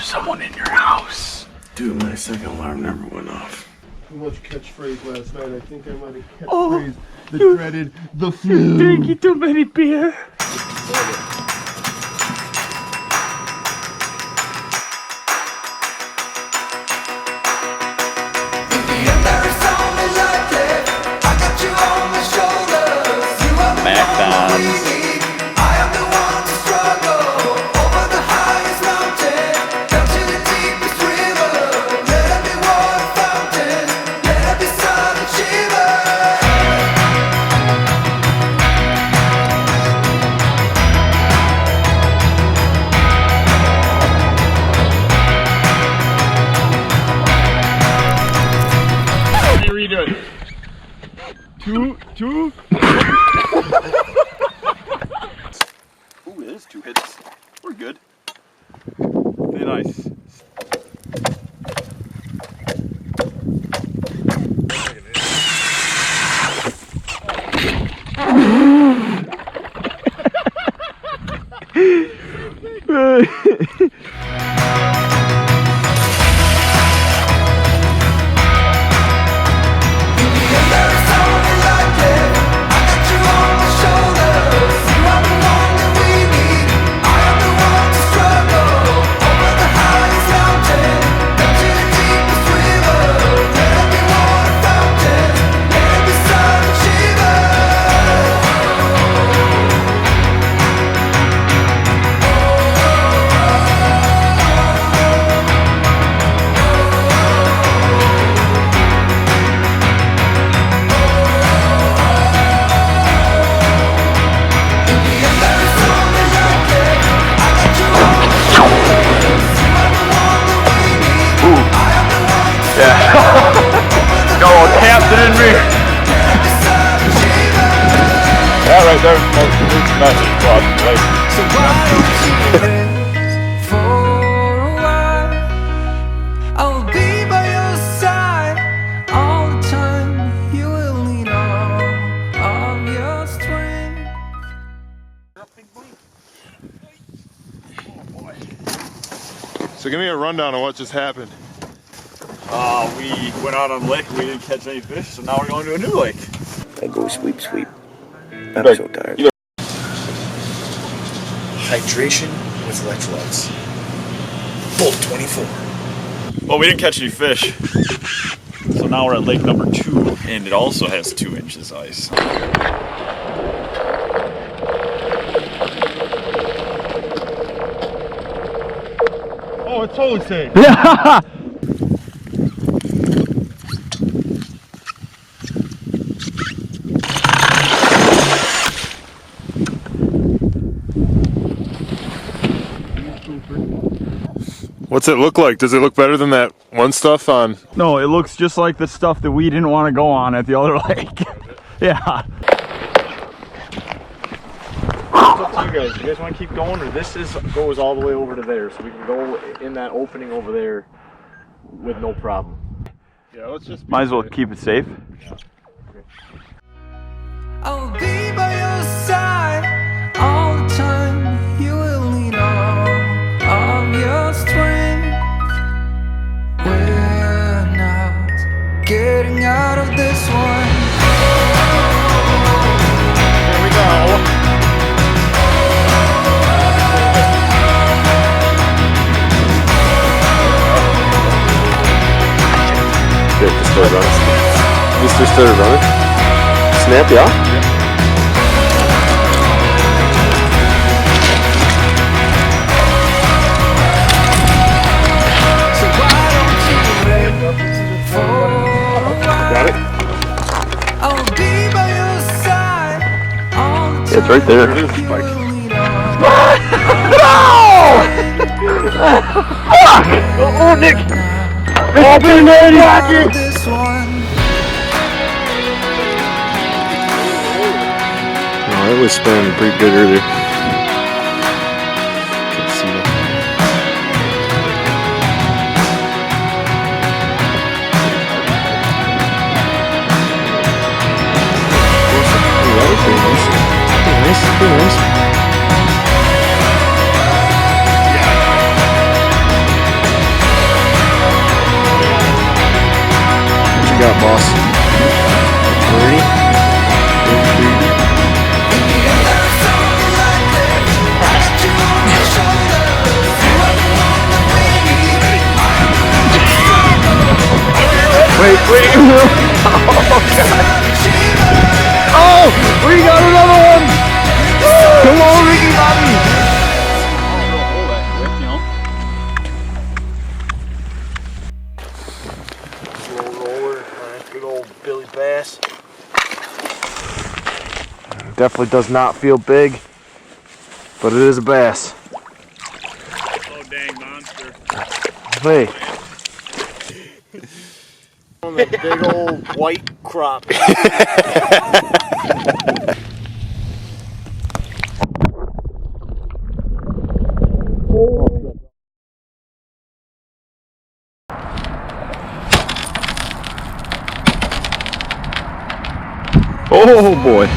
There's someone in your house. Dude, my second alarm never went off. Too much catchphrase last night. I think I might have catchphrased the dreaded the flu. Drinking too many beer. Two. Ooh, it is 2 hits. We're good. Very nice. Go Captain in me. That right there is message across the lake. So why don't you rest for a while? I'll be by your side all the time. You will need all of your strength. So give me a rundown on what just happened. We went out on the lake and we didn't catch any fish, so now we're going to a new lake. I go sweep. I'm so tired. Hydration with electrolytes. Bolt 24. Well, we didn't catch any fish, so now we're at lake number 2, and it also has 2 inches ice. Oh, it's totally safe. Yeah. What's it look like? Does it look better than that one stuff on? No, it looks just like the stuff that we didn't want to go on at the other lake. Yeah. It's up to you guys. You guys want to keep going, or this goes all the way over to there, so we can go in that opening over there with no problem. Yeah, let's just. Might as well keep it safe. Yeah. I'll be by your side all the time. You will need all of your strength. We're not getting out of this one. Here we go. Just started running. Just started running. Snap, yeah? So why don't you wait for a while? Got it? I'll be by your side all the time. It's right there. You will need all Oh, Nick! Open this one. No, it was spinning pretty good earlier. Can't see that. Pretty nice. Oh, we got another one! Come on, Ricky Bobby! Slow roller, nice big old Billy Bass. Definitely does not feel big, but it is a bass. Oh dang monster. Hey. On that big old white crop. Oh boy.